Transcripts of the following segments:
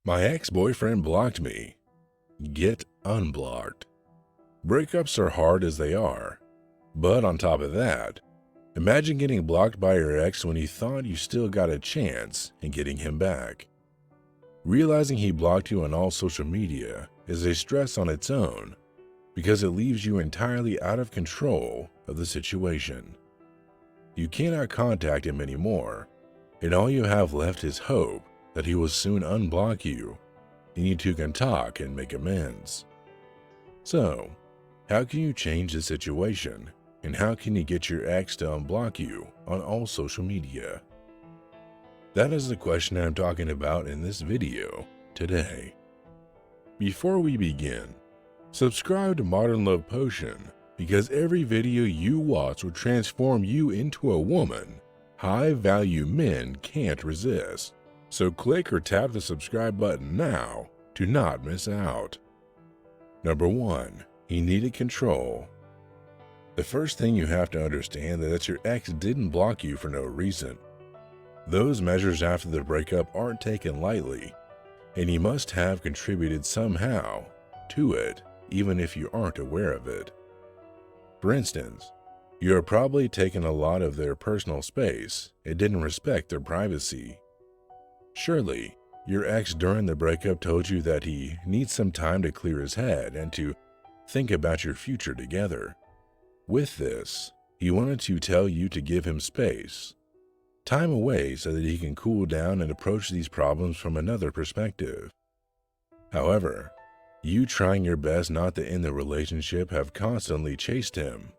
My ex-boyfriend blocked me. Get unblocked. Breakups are hard as they are. But on top of that, imagine getting blocked by your ex when you thought you still got a chance in getting him back. Realizing he blocked you on all social media is a stress on its own because it leaves you entirely out of control of the situation. You cannot contact him anymore, and all you have left is hope that he will soon unblock you and you two can talk and make amends. So, how can you change the situation, and how can you get your ex to unblock you on all social media? That is the question I'm talking about in this video today. Before we begin, subscribe to Modern Love Potion because every video you watch will transform you into a woman high-value men can't resist. So click or tap the subscribe button now to not miss out. Number 1. He needed control. The first thing you have to understand is that your ex didn't block you for no reason. Those measures after the breakup aren't taken lightly, and he must have contributed somehow to it, even if you aren't aware of it. For instance, you have probably taken a lot of their personal space and didn't respect their privacy. Surely, your ex during the breakup told you that he needs some time to clear his head and to think about your future together. With this, he wanted to tell you to give him space, time away so that he can cool down and approach these problems from another perspective. However, you trying your best not to end the relationship have constantly chased him,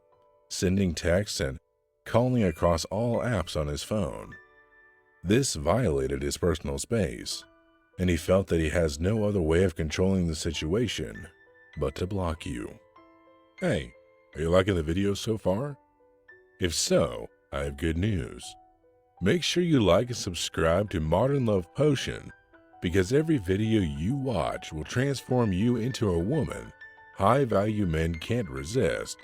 sending texts and calling across all apps on his phone. This violated his personal space, and he felt that he has no other way of controlling the situation but to block you. Hey, are you liking the video so far? If so, I have good news. Make sure you like and subscribe to Modern Love Potion because every video you watch will transform you into a woman high-value men can't resist,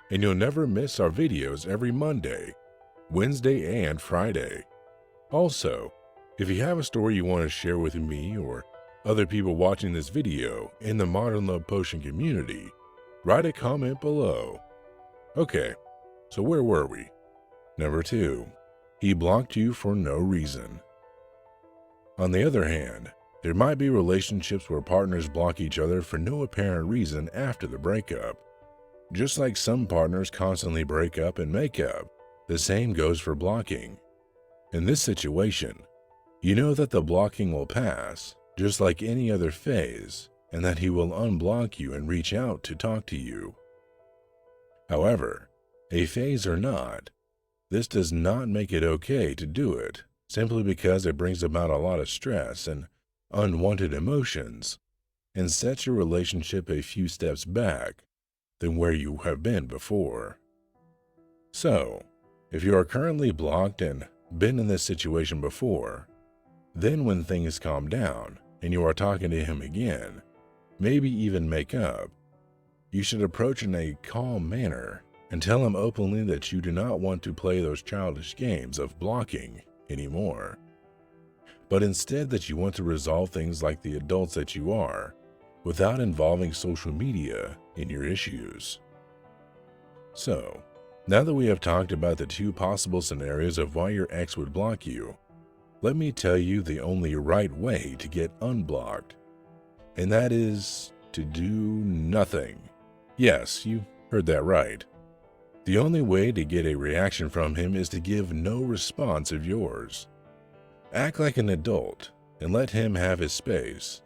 and you'll never miss our videos every Monday, Wednesday, and Friday. Also, if you have a story you want to share with me or other people watching this video in the Modern Love Potion community, write a comment below. Okay, so where were we? Number 2. He blocked you for no reason. On the other hand, there might be relationships where partners block each other for no apparent reason after the breakup. Just like some partners constantly break up and make up, the same goes for blocking. In this situation, you know that the blocking will pass, just like any other phase, and that he will unblock you and reach out to talk to you. However, a phase or not, this does not make it okay to do it, simply because it brings about a lot of stress and unwanted emotions, and sets your relationship a few steps back than where you have been before. So, if you are currently blocked and been in this situation before, then when things calm down and you are talking to him again, maybe even make up, you should approach in a calm manner and tell him openly that you do not want to play those childish games of blocking anymore, but instead that you want to resolve things like the adults that you are without involving social media in your issues. So, now that we have talked about the 2 possible scenarios of why your ex would block you, let me tell you the only right way to get unblocked, and that is to do nothing. Yes, you heard that right. The only way to get a reaction from him is to give no response of yours. Act like an adult and let him have his space.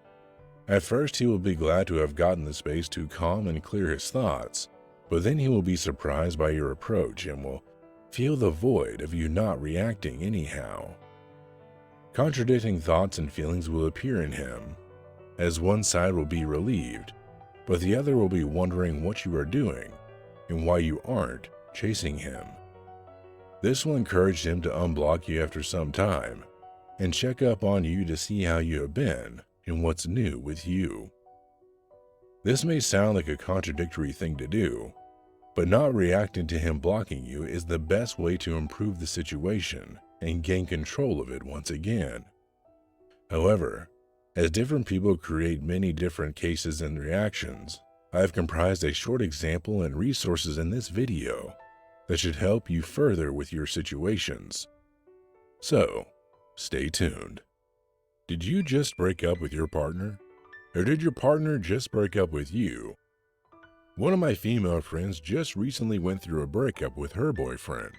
At first, he will be glad to have gotten the space to calm and clear his thoughts, but then he will be surprised by your approach and will feel the void of you not reacting anyhow. Contradicting thoughts and feelings will appear in him, as one side will be relieved, but the other will be wondering what you are doing and why you aren't chasing him. This will encourage him to unblock you after some time and check up on you to see how you have been and what's new with you. This may sound like a contradictory thing to do, but not reacting to him blocking you is the best way to improve the situation and gain control of it once again. However, As different people create many different cases and reactions, I have comprised a short example and resources in this video that should help you further with your situations. So, stay tuned. Did you just break up with your partner? Or did your partner just break up with you? One of my female friends just recently went through a breakup with her boyfriend.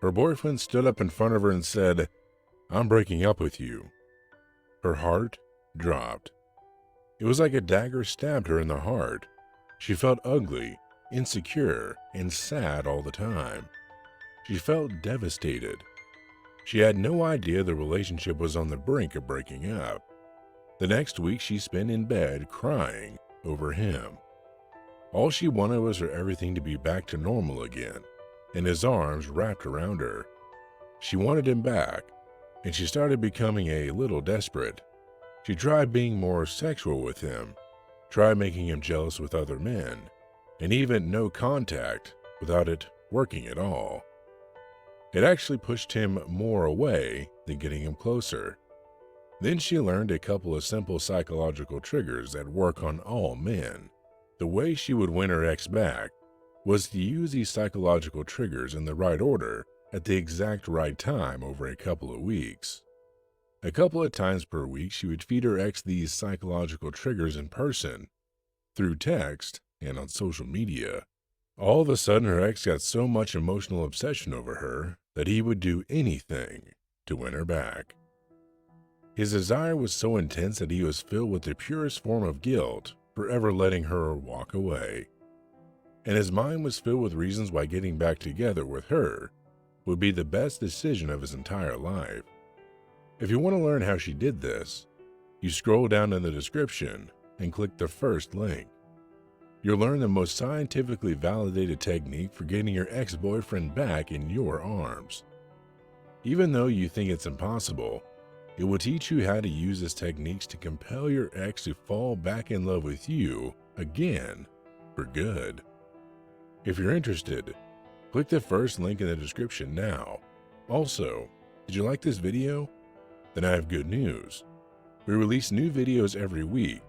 Her boyfriend stood up in front of her and said, "I'm breaking up with you." Her heart dropped. It was like a dagger stabbed her in the heart. She felt ugly, insecure, and sad all the time. She felt devastated. She had no idea the relationship was on the brink of breaking up. The next week she spent in bed crying over him. All she wanted was for everything to be back to normal again, and his arms wrapped around her. She wanted him back, and she started becoming a little desperate. She tried being more sexual with him, tried making him jealous with other men, and even no contact without it working at all. It actually pushed him more away than getting him closer. Then she learned a couple of simple psychological triggers that work on all men. The way she would win her ex back was to use these psychological triggers in the right order at the exact right time over a couple of weeks. A couple of times per week, she would feed her ex these psychological triggers in person, through text, and on social media. All of a sudden, her ex got so much emotional obsession over her that he would do anything to win her back. His desire was so intense that he was filled with the purest form of guilt for ever letting her walk away. And his mind was filled with reasons why getting back together with her would be the best decision of his entire life. If you want to learn how she did this, you scroll down in the description and click the first link. You'll learn the most scientifically validated technique for getting your ex-boyfriend back in your arms. Even though you think it's impossible, it will teach you how to use these techniques to compel your ex to fall back in love with you again for good. If you're interested, click the first link in the description now. Also, did you like this video? Then I have good news. We release new videos every week,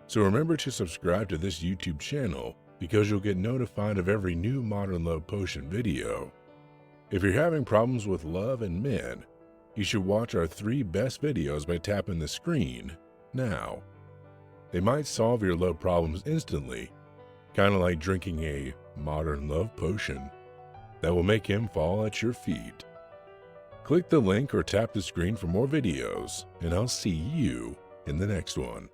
so remember to subscribe to this YouTube channel because you'll get notified of every new Modern Love Potion video. If you're having problems with love and men, you should watch our 3 best videos by tapping the screen now. They might solve your love problems instantly, kind of like drinking a Modern Love Potion that will make him fall at your feet. Click the link or tap the screen for more videos, and I'll see you in the next one.